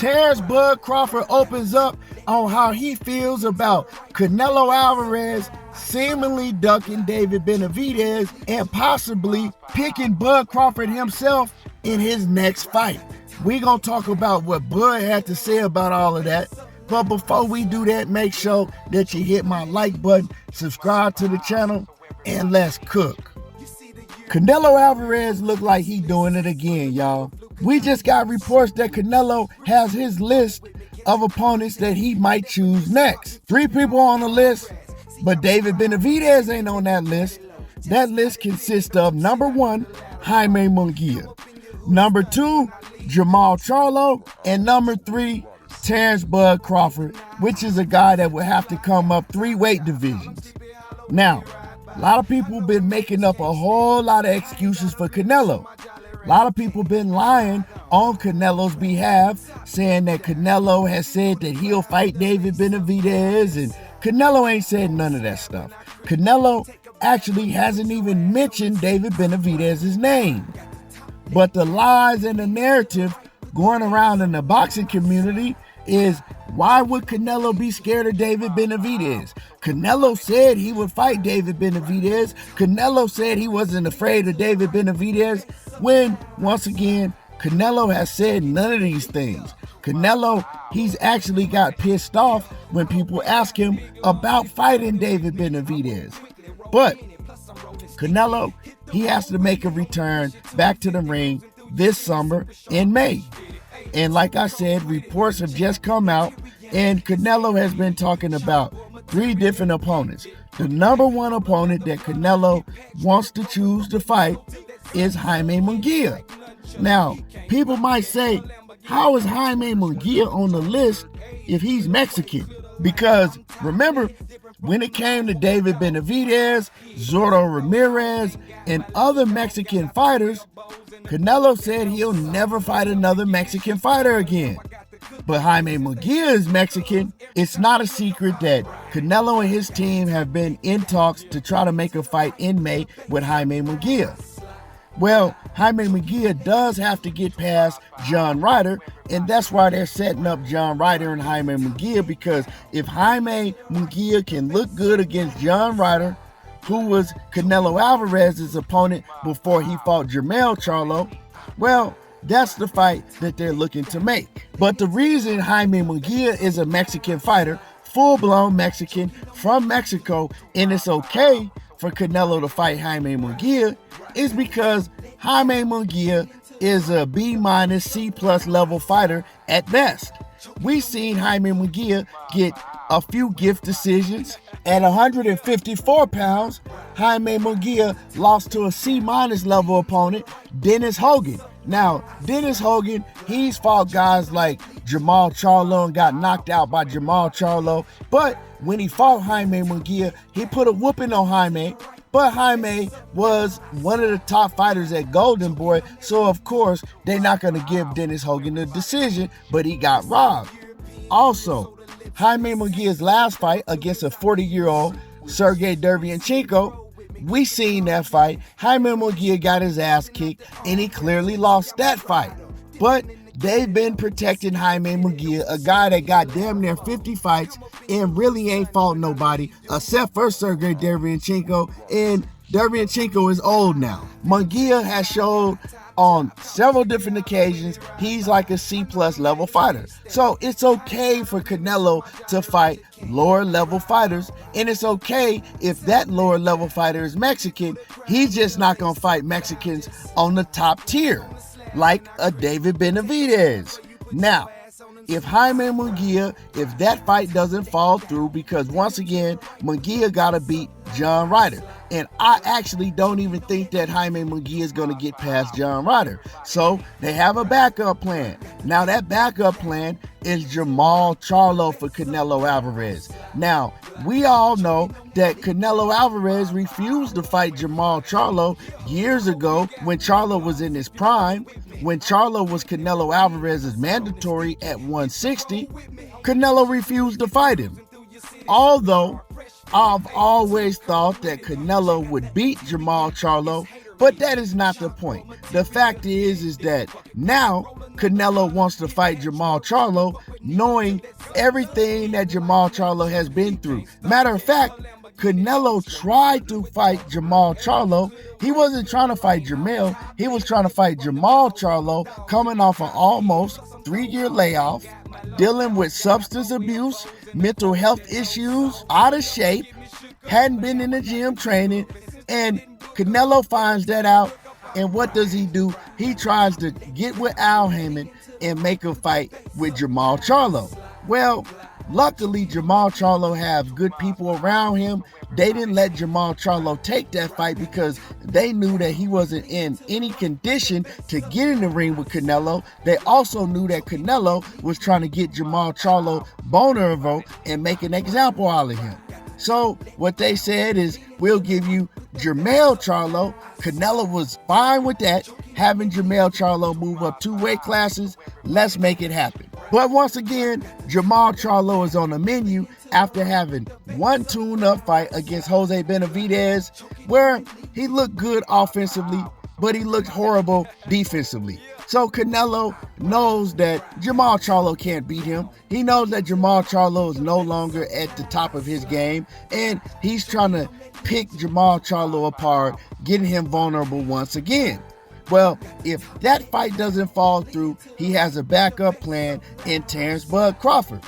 Terence Bud Crawford opens up on how he feels about Canelo Alvarez seemingly ducking David Benavidez and possibly picking Bud Crawford himself in his next fight. We're going to talk about what Bud had to say about all of that. But before we do that, make sure that you hit my like button, subscribe to the channel, and let's cook. Canelo Alvarez look like he doing it again, y'all. We just got reports that Canelo has his list of opponents that he might choose next. 3 people on the list, but David Benavidez ain't on that list. That list consists of number 1, Jaime Munguia, number 2, Jermall Charlo, and number 3, Terence Bud Crawford, which is a guy that would have to come up 3 weight divisions. Now, a lot of people been making up a whole lot of excuses for Canelo. A lot of people been lying on Canelo's behalf, saying that Canelo has said that he'll fight David Benavidez, and Canelo ain't said none of that stuff. Canelo actually hasn't even mentioned David Benavidez's name. But the lies and the narrative going around in the boxing community is, why would Canelo be scared of David Benavidez? Canelo said he would fight David Benavidez. Canelo said he wasn't afraid of David Benavidez, when, once again, Canelo has said none of these things. Canelo, he's actually got pissed off when people ask him about fighting David Benavidez. But Canelo, he has to make a return back to the ring this summer in May. And like I said, reports have just come out, and Canelo has been talking about 3 different opponents. The number 1 opponent that Canelo wants to choose to fight is Jaime Munguia. Now, people might say, how is Jaime Munguia on the list if he's Mexican? Because remember, when it came to David Benavidez, Zorro Ramirez, and other Mexican fighters, Canelo said he'll never fight another Mexican fighter again. But Jaime Munguia is Mexican. It's not a secret that Canelo and his team have been in talks to try to make a fight in May with Jaime Munguia. Well, Jaime Munguia does have to get past John Ryder, and that's why they're setting up John Ryder and Jaime Munguia, because if Jaime Munguia can look good against John Ryder, who was Canelo Alvarez's opponent before he fought Jermall Charlo, well, that's the fight that they're looking to make. But the reason Jaime Munguia is a Mexican fighter, full-blown Mexican from Mexico, and it's okay for Canelo to fight Jaime Munguia, is because Jaime Munguia is a B- C+ level fighter at best. We've seen Jaime Munguia get a few gift decisions. At 154 pounds, Jaime Munguia lost to a C- level opponent, Dennis Hogan. Now, Dennis Hogan, he's fought guys like Jermall Charlo and got knocked out by Jermall Charlo. But when he fought Jaime Munguia, he put a whooping on Jaime. But Jaime was one of the top fighters at Golden Boy, so of course, they're not going to give Dennis Hogan the decision, but he got robbed. Also, Jaime Munguia's last fight against a 40-year-old Sergey Derevyanchenko, we seen that fight. Jaime Munguia got his ass kicked, and he clearly lost that fight. But they've been protecting Jaime Munguia, a guy that got damn near 50 fights and really ain't fought nobody except for Sergey Derevyanchenko, and Derevyanchenko is old now. Munguia has showed on several different occasions he's like a C+ level fighter. So it's okay for Canelo to fight lower level fighters, and it's okay if that lower level fighter is Mexican. He's just not gonna fight Mexicans on the top tier like a David Benavidez. Now, if Jaime Munguia, if that fight doesn't fall through, because once again, Munguia gotta beat John Ryder. And I actually don't even think that Jaime Munguia is going to get past John Ryder. So they have a backup plan. Now that backup plan is Jermall Charlo for Canelo Alvarez. Now, we all know that Canelo Alvarez refused to fight Jermall Charlo years ago when Charlo was in his prime. When Charlo was Canelo Alvarez's mandatory at 160, Canelo refused to fight him. Although I've always thought that Canelo would beat Jermall Charlo But that is not the point. The fact is that now Canelo wants to fight Jermall Charlo, knowing everything that Jermall Charlo has been through. Matter of fact, Canelo tried to fight Jermall Charlo. He wasn't trying to fight Jermall. He was trying to fight Jermall Charlo, coming off an almost 3-year layoff, dealing with substance abuse, mental health issues, out of shape, hadn't been in the gym training, and Canelo finds that out, and what does he do? He tries to get with Al Haymon and make a fight with Jermall Charlo. Well, luckily, Jermall Charlo have good people around him. They didn't let Jermall Charlo take that fight because they knew that he wasn't in any condition to get in the ring with Canelo. They also knew that Canelo was trying to get Jermall Charlo vulnerable and make an example out of him. So what they said is, we'll give you Jermall Charlo. Canelo was fine with that, having Jermall Charlo move up 2 weight classes. Let's make it happen. But once again, Jermall Charlo is on the menu after having one tune-up fight against Jose Benavidez, where he looked good offensively, but he looked horrible defensively. So Canelo knows that Jermall Charlo can't beat him. He knows that Jermall Charlo is no longer at the top of his game, and he's trying to pick Jermall Charlo apart, getting him vulnerable once again. Well, if that fight doesn't fall through, he has a backup plan in Terence "Bud" Crawford.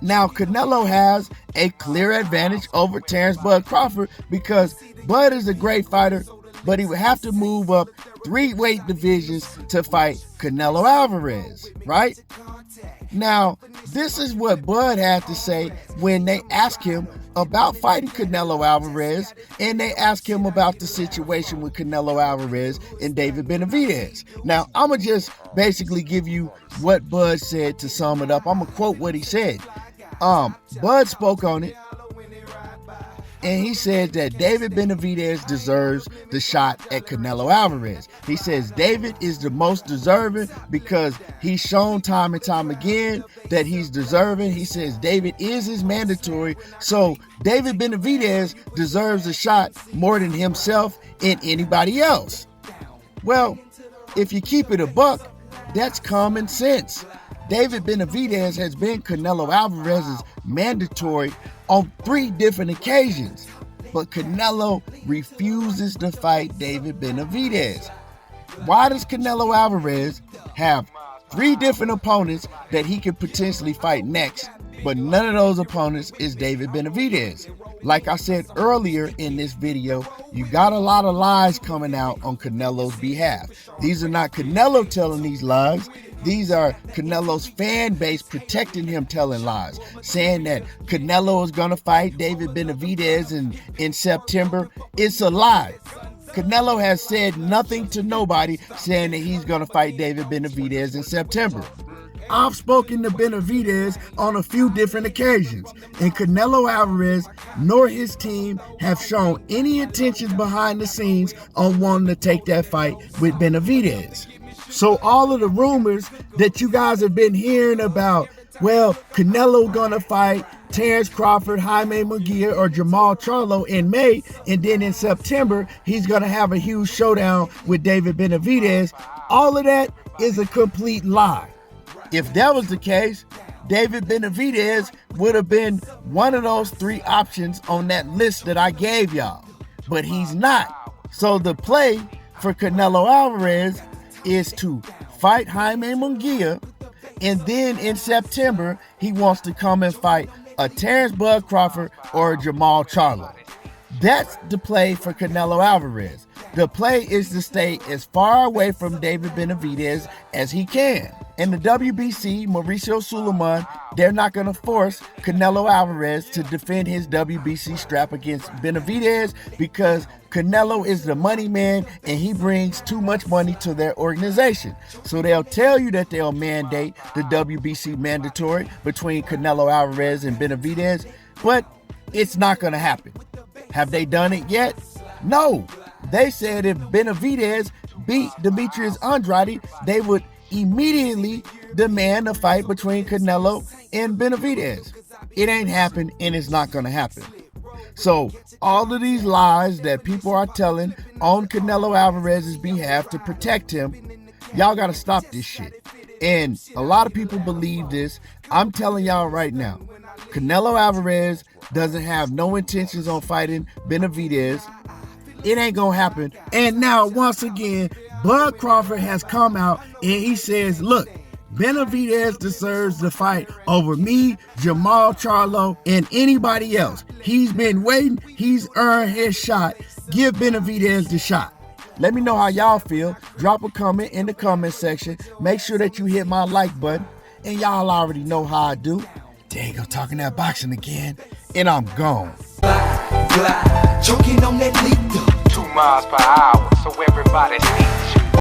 Now, Canelo has a clear advantage over Terence "Bud" Crawford because Bud is a great fighter, but he would have to move up 3 weight divisions to fight Canelo Alvarez, right? Now, this is what Bud had to say when they asked him about fighting Canelo Alvarez, and they asked him about the situation with Canelo Alvarez and David Benavidez. Now, I'm going to just basically give you what Bud said to sum it up. I'm going to quote what he said. Bud spoke on it, and he said that David Benavidez deserves the shot at Canelo Alvarez. He says David is the most deserving because he's shown time and time again that he's deserving. He says David is his mandatory, so David Benavidez deserves a shot more than himself and anybody else. Well, if you keep it a buck, that's common sense. David Benavidez has been Canelo Alvarez's mandatory on 3 different occasions, but Canelo refuses to fight David Benavidez. Why does Canelo Alvarez have 3 different opponents that he could potentially fight next, but none of those opponents is David Benavidez? Like I said earlier in this video, you got a lot of lies coming out on Canelo's behalf. These are not Canelo telling these lies. These are Canelo's fan base protecting him telling lies, saying that Canelo is going to fight David Benavidez in September. It's a lie. Canelo has said nothing to nobody saying that he's going to fight David Benavidez in September. I've spoken to Benavidez on a few different occasions, and Canelo Alvarez nor his team have shown any intentions behind the scenes on wanting to take that fight with Benavidez. So all of the rumors that you guys have been hearing about, well, Canelo gonna fight Terence Crawford, Jaime Munguia, or Jermall Charlo in May, and then in September, he's gonna have a huge showdown with David Benavidez, all of that is a complete lie. If that was the case, David Benavidez would have been one of those 3 options on that list that I gave y'all, but he's not. So the play for Canelo Alvarez is to fight Jaime Munguia, and then in September, he wants to come and fight a Terence "Bud" Crawford or a Jermall Charlo. That's the play for Canelo Alvarez. The play is to stay as far away from David Benavidez as he can. And the WBC, Mauricio Suleiman, they're not going to force Canelo Alvarez to defend his WBC strap against Benavidez because Canelo is the money man and he brings too much money to their organization. So they'll tell you that they'll mandate the WBC mandatory between Canelo Alvarez and Benavidez, but it's not going to happen. Have they done it yet? No. They said if Benavidez beat Demetrius Andrade, they would immediately demand a fight between Canelo and Benavidez. It ain't happened and it's not going to happen. So all of these lies that people are telling on Canelo Alvarez's behalf to protect him, y'all got to stop this shit. And a lot of people believe this. I'm telling y'all right now, Canelo Alvarez doesn't have no intentions on fighting Benavidez. It ain't gonna happen. And now, once again, Bud Crawford has come out and he says, look, Benavidez deserves the fight over me, Jermall Charlo, and anybody else. He's been waiting. He's earned his shot. Give Benavidez the shot. Let me know how y'all feel. Drop a comment in the comment section. Make sure that you hit my like button. And y'all already know how I do. There you go, talking that boxing again. And I'm gone. Choking on that lead 2 miles per hour, so everybody sleep.